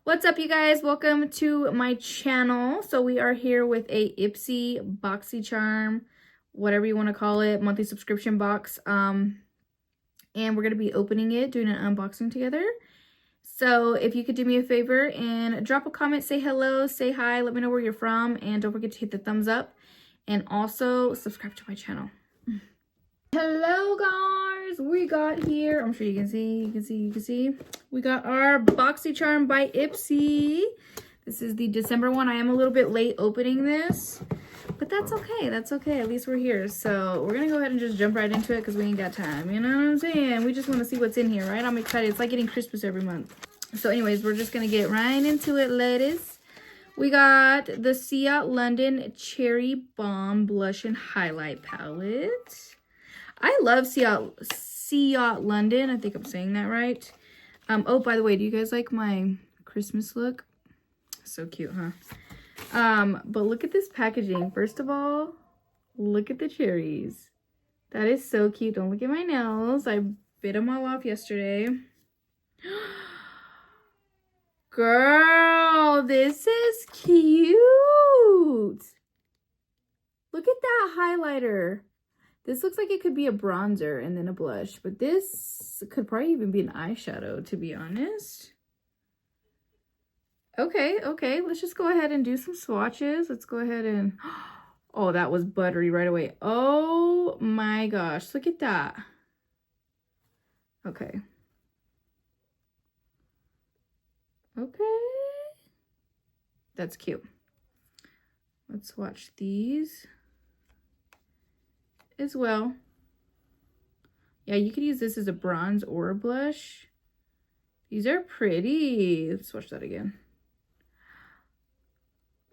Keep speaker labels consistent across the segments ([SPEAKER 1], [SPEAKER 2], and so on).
[SPEAKER 1] What's up, you guys? Welcome to my channel. So we are here with a IPSY BOXYCHARM, whatever you want to call it, monthly subscription box. And we're going to be opening it, doing an unboxing together. So if you could do me a favor and drop a comment, say hello, say hi, let me know where you're from, and don't forget to hit the thumbs up and also subscribe to my channel. Hello guys, we got here, I'm sure you can see, we got our BOXYCHARM by IPSY. This is the December one. I am a little bit late opening this, but that's okay, at least we're here. So we're gonna go ahead and just jump right into it because we ain't got time, you know what I'm saying? We just want to see what's in here, right? I'm excited. It's like getting Christmas every month. So anyways, we're just gonna get right into it, ladies. We got the Ciate London Cherry Bomb Blush and Highlight Palette. I love Ciate London. I think I'm saying that right. Oh, by the way, do you guys like my Christmas look? So cute, huh? But look at this packaging. First of all, look at the cherries. That is so cute. Don't look at my nails. I bit them all off yesterday. Girl, this is cute. Look at that highlighter. This looks like it could be a bronzer and then a blush, but this could probably even be an eyeshadow, to be honest. Okay, let's just go ahead and do some swatches. Let's go ahead and, oh, that was buttery right away. Oh my gosh, look at that. Okay. That's cute. Let's swatch these as well. Yeah, you could use this as a bronze or a blush. These are pretty. Let's swatch that again.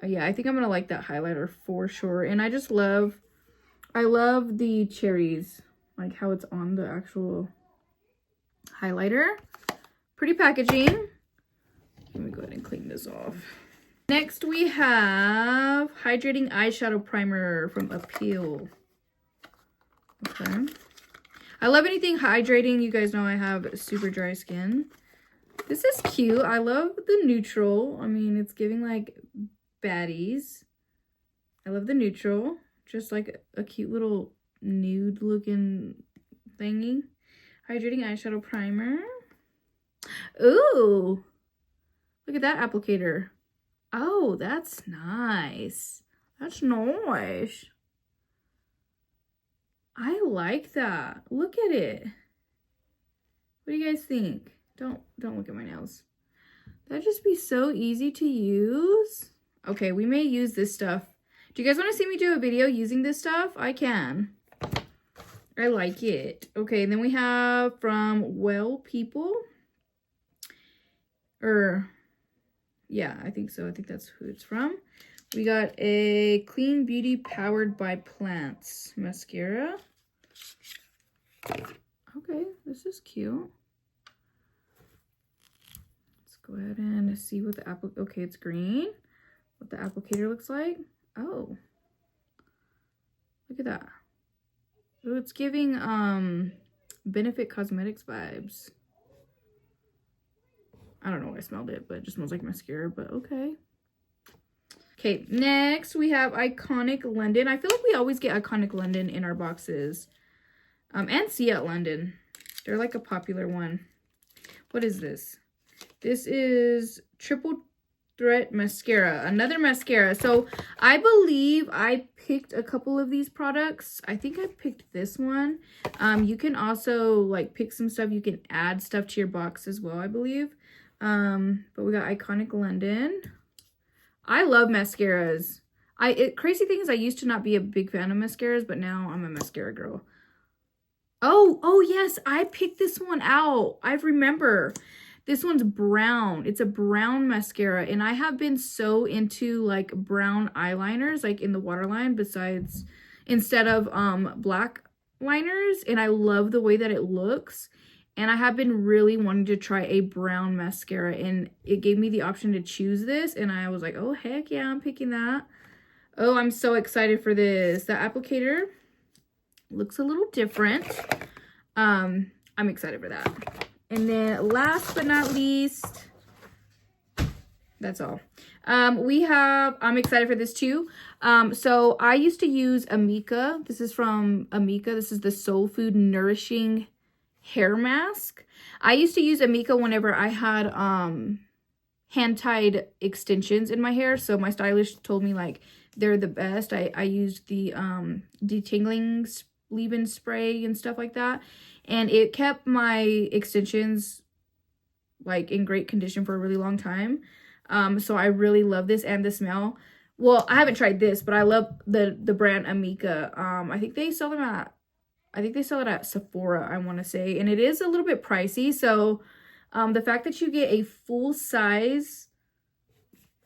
[SPEAKER 1] Yeah, I think I'm gonna like that highlighter for sure. And I love the cherries, like how it's on the actual highlighter. Pretty packaging. Let me go ahead and clean this off. Next we have Hydrating Eyeshadow Primer from Appeal. Okay. I love anything hydrating. You guys know I have super dry skin. This is cute. I love the neutral. I mean, it's giving like baddies. I love the neutral. Just like a cute little nude looking thingy. Hydrating eyeshadow primer. Ooh. Look at that applicator. Oh, that's nice. That's nice. I like that. Look at it. What do you guys think? Don't look at my nails. That'd just be so easy to use. Okay, we may use this stuff. Do you guys want to see me do a video using this stuff? I can. I like it. Okay, then we have from Well People. Yeah, I think so. I think that's who it's from. We got a Clean Beauty Powered by Plants mascara. Okay, this is cute. Let's go ahead and see what the okay, it's green. What the applicator looks like. Oh. Look at that. Oh, it's giving Benefit Cosmetics vibes. I don't know why I smelled it, but it just smells like mascara, but okay. Okay, next we have Iconic London. I feel like we always get Iconic London in our boxes. And Ciate London. They're like a popular one. What is this? This is Triple Threat Mascara. Another mascara. So I believe I picked a couple of these products. I think I picked this one. You can also like pick some stuff. You can add stuff to your box as well, I believe. But we got Iconic London. I love mascaras. Crazy thing is I used to not be a big fan of mascaras, but now I'm a mascara girl. Oh yes, I picked this one out. I remember. This one's brown. It's a brown mascara, and I have been so into like brown eyeliners, like in the waterline, instead of black liners, and I love the way that it looks. And I have been really wanting to try a brown mascara, and it gave me the option to choose this, and I was like, oh, heck yeah, I'm picking that. Oh, I'm so excited for this. The applicator looks a little different. I'm excited for that. And then last but not least, That's all. I'm excited for this too. So I used to use Amika. This is from Amika. This is the Soul Food Nourishing Hair Mask. I used to use Amika whenever I had hand-tied extensions in my hair. So my stylist told me like they're the best. I used the detangling leave-in spray and stuff like that. And it kept my extensions like in great condition for a really long time. So I really love this and the smell. Well, I haven't tried this, but I love the brand Amika. I think they sell it at Sephora, I want to say, and it is a little bit pricey. So the fact that you get a full size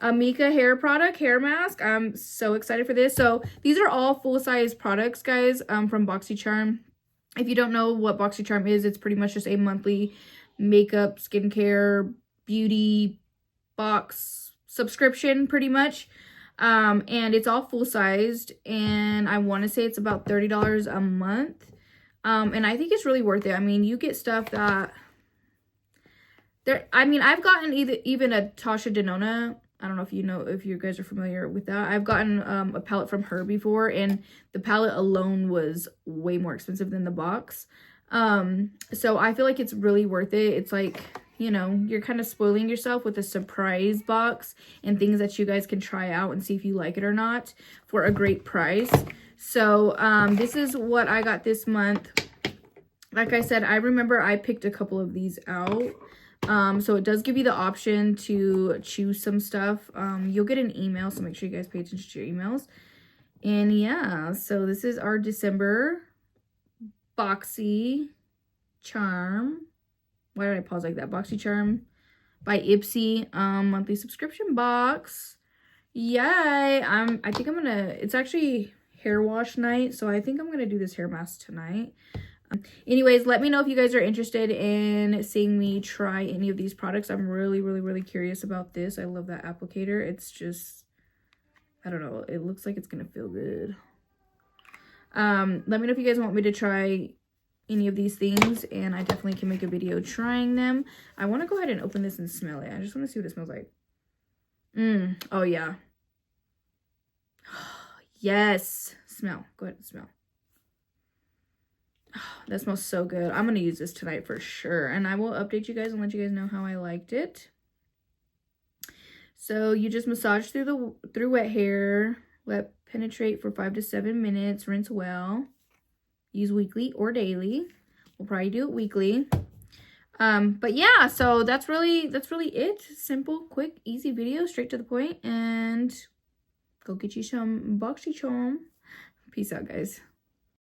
[SPEAKER 1] Amika hair mask, I'm so excited for this. So these are all full size products, guys, from BOXYCHARM. If you don't know what BOXYCHARM is, it's pretty much just a monthly makeup, skincare, beauty box subscription pretty much. And it's all full sized, and I want to say it's about $30 a month. And I think it's really worth it. I mean, you get stuff that I've gotten even a Tasha Denona. I don't know if you guys are familiar with that. I've gotten a palette from Hurd before, and the palette alone was way more expensive than the box. So I feel like it's really worth it. It's like, you know, you're kind of spoiling yourself with a surprise box and things that you guys can try out and see if you like it or not for a great price. So this is what I got this month. Like I said, I remember I picked a couple of these out. So it does give you the option to choose some stuff. You'll get an email, so make sure you guys pay attention to your emails. And yeah, so this is our December BOXYCHARM. Why did I pause like that? BOXYCHARM by IPSY monthly subscription box. Yay! I think I'm gonna. It's actually hair wash night, so I think I'm gonna do this hair mask tonight. Anyways, let me know if you guys are interested in seeing me try any of these products. I'm really curious about this. I love that applicator. It's just, I don't know, it looks like it's gonna feel good. Let me know if you guys want me to try any of these things, and I definitely can make a video trying them. I want to go ahead and open this and smell it. I just want to see what it smells like. Oh yeah. Yes. Smell. Go ahead and smell. That smells so good. I'm gonna use this tonight for sure, and I will update you guys and let you guys know how I liked it. So you just massage through wet hair, let penetrate for 5 to 7 minutes, rinse well. Use weekly or daily. We'll probably do it weekly. But yeah, so that's really it. Simple, quick, easy video, straight to the point, and go get you some BOXYCHARM. Peace out, guys.